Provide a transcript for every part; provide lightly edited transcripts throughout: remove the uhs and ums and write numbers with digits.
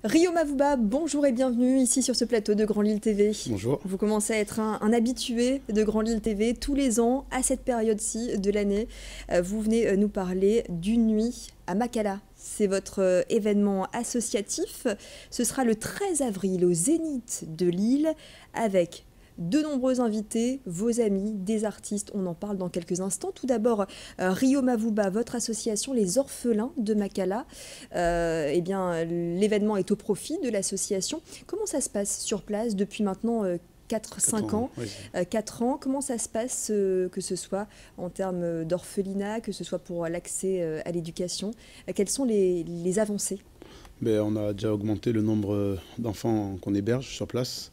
Rio Mavouba, bonjour et bienvenue ici sur ce plateau de Grand Lille TV. Bonjour. Vous commencez à être un habitué de Grand Lille TV tous les ans à cette période-ci de l'année. Vous venez nous parler d'une nuit à Makala. C'est votre événement associatif. Ce sera le 13 avril au Zénith de Lille avec de nombreux invités, vos amis, des artistes, on en parle dans quelques instants. Tout d'abord, Rio Mavouba, votre association Les Orphelins de Makala. Eh bien, l'événement est au profit de l'association. Comment ça se passe sur place depuis maintenant 4-5 ans, Oui. 4 ans? Comment ça se passe, que ce soit en termes d'orphelinat, que ce soit pour l'accès à l'éducation? Quelles sont les avancées? On a déjà augmenté le nombre d'enfants qu'on héberge sur place.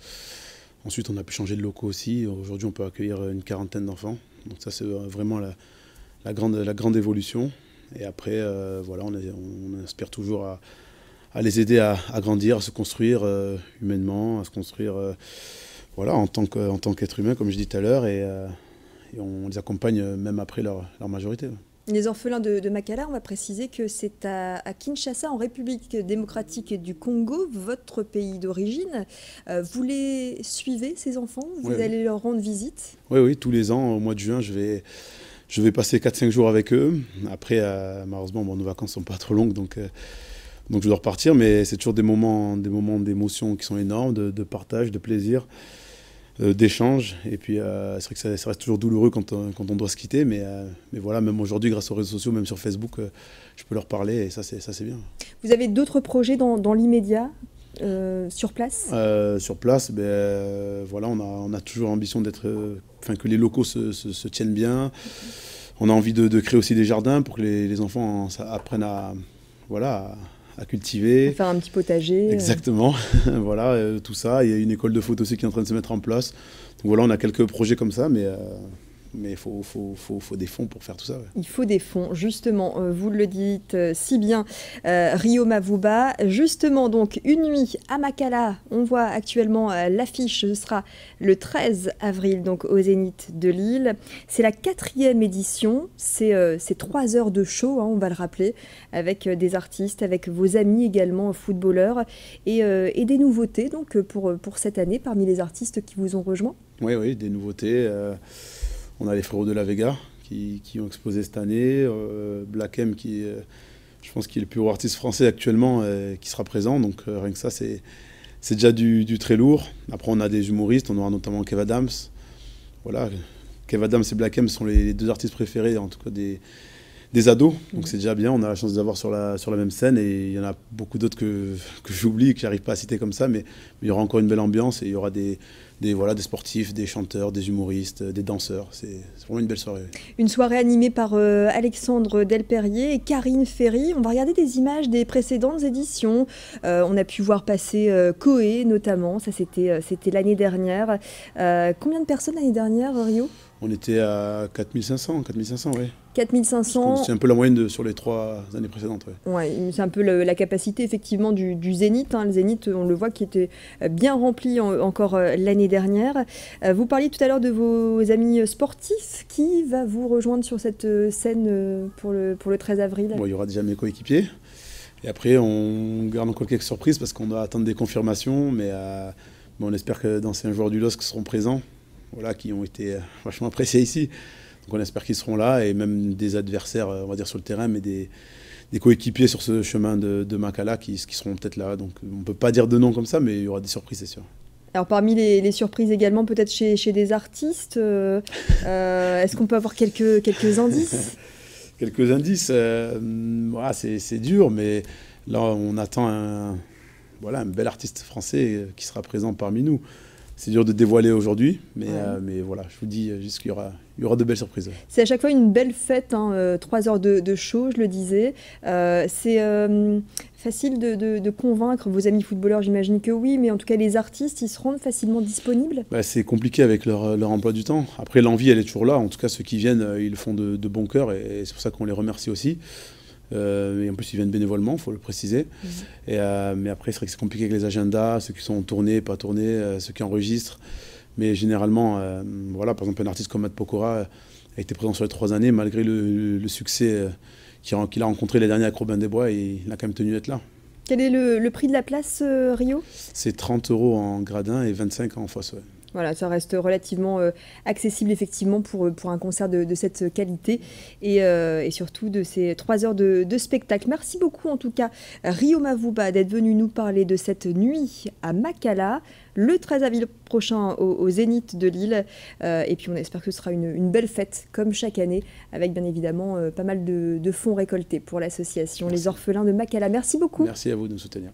Ensuite, on a pu changer de locaux aussi. Aujourd'hui, on peut accueillir une quarantaine d'enfants. Donc ça, c'est vraiment la grande évolution. Et après, voilà, on aspire toujours à les aider à grandir, à se construire humainement, à se construire voilà, en tant qu'être humain, comme je dis tout à l'heure. Et on les accompagne même après leur majorité. Les orphelins de Makala, on va préciser que c'est à Kinshasa, en République démocratique du Congo, votre pays d'origine. Vous les suivez, ces enfants? Vous Oui, allez leur rendre visite? oui, tous les ans, au mois de juin, je vais passer 4-5 jours avec eux. Après, malheureusement, nos vacances ne sont pas trop longues, donc je dois repartir. Mais c'est toujours des moments d'émotion qui sont énormes, de partage, de plaisir, d'échange. Et puis, c'est vrai que ça reste toujours douloureux quand on doit se quitter. Mais voilà, même aujourd'hui, grâce aux réseaux sociaux, même sur Facebook, je peux leur parler et ça, c'est bien. Vous avez d'autres projets dans l'immédiat sur place? Sur place, voilà, on a toujours l'ambition que les locaux se tiennent bien. On a envie de créer aussi des jardins pour que les enfants apprennent voilà, à cultiver. Faire un petit potager. Exactement, voilà, tout ça. Il y a une école de foot aussi qui est en train de se mettre en place. Donc voilà, on a quelques projets comme ça, mais il faut des fonds pour faire tout ça. Ouais. Il faut des fonds, justement, vous le dites si bien, Rio Mavouba. Justement, donc, une nuit à Makala, on voit actuellement l'affiche, ce sera le 13 avril, donc au Zénith de Lille. C'est la 4e édition, c'est 3 heures de show, hein, on va le rappeler, avec des artistes, avec vos amis également, footballeurs, et des nouveautés donc, pour cette année, parmi les artistes qui vous ont rejoints. Oui, des nouveautés. On a les Frérots de la Vega qui ont exposé cette année. Black M, je pense qu'il est le plus gros artiste français actuellement, qui sera présent. Donc rien que ça, c'est déjà du très lourd. Après, on a des humoristes. On aura notamment Kev Adams. Voilà. Kev Adams et Black M sont les deux artistes préférés, en tout cas des ados. Donc c'est déjà bien. On a la chance de les avoir sur la même scène. Et il y en a beaucoup d'autres que j'oublie, que j'arrive pas à citer comme ça. Mais il y aura encore une belle ambiance et il y aura des sportifs, des chanteurs, des humoristes, des danseurs. C'est vraiment une belle soirée. Une soirée animée par Alexandre Delperrier et Karine Ferry. On va regarder des images des précédentes éditions. On a pu voir passer Koé notamment, ça c'était l'année dernière. Combien de personnes l'année dernière, Rio? On était à 4500, oui. 4500. C'est un peu la moyenne sur les 3 années précédentes. Ouais. Ouais, c'est un peu la capacité effectivement du Zénith. Hein. Le Zénith, on le voit, qui était bien rempli encore l'année dernière. Vous parliez tout à l'heure de vos amis sportifs. Qui va vous rejoindre sur cette scène pour le 13 avril? Bon, il y aura déjà mes coéquipiers. Et après, on garde encore quelques surprises parce qu'on doit attendre des confirmations. Mais on espère que d'anciens joueurs du LOSC seront présents, voilà, qui ont été vachement appréciés ici. Donc on espère qu'ils seront là, et même des adversaires, on va dire, sur le terrain, mais des coéquipiers sur ce chemin de Makala qui seront peut-être là. Donc on ne peut pas dire de nom comme ça, mais il y aura des surprises, c'est sûr. Alors parmi les surprises également, peut-être chez des artistes, est-ce qu'on peut avoir quelques indices? Quelques indices, voilà, c'est dur, mais là on attend un bel artiste français qui sera présent parmi nous. C'est dur de dévoiler aujourd'hui, mais voilà, je vous dis juste qu'il y aura de belles surprises. C'est à chaque fois une belle fête, hein, 3 heures de show, je le disais. C'est facile de convaincre vos amis footballeurs, j'imagine que oui, mais en tout cas les artistes, ils se rendent facilement disponibles? C'est compliqué avec leur emploi du temps. Après, l'envie, elle est toujours là. En tout cas, ceux qui viennent, ils le font de bon cœur, et c'est pour ça qu'on les remercie aussi. Et en plus, ils viennent bénévolement, il faut le préciser. Mais après, c'est vrai que c'est compliqué avec les agendas, ceux qui sont tournés, pas tournés, ceux qui enregistrent. Mais généralement, voilà, par exemple, un artiste comme Matt Pokora a été présent sur les 3 années, malgré le succès qu'il a rencontré les derniers à Robin des Bois, et il a quand même tenu d'être là. Quel est le prix de la place, Rio? C'est 30 € en gradin et 25 en fosse. Ouais. Voilà, ça reste relativement accessible effectivement pour un concert de cette qualité et surtout de ces 3 heures de spectacle. Merci beaucoup en tout cas Rio Mavuba d'être venu nous parler de cette nuit à Makala le 13 avril prochain au Zénith de Lille. Et puis on espère que ce sera une belle fête comme chaque année avec bien évidemment pas mal de fonds récoltés pour l'association Les Orphelins de Makala. Merci beaucoup. Merci à vous de nous soutenir.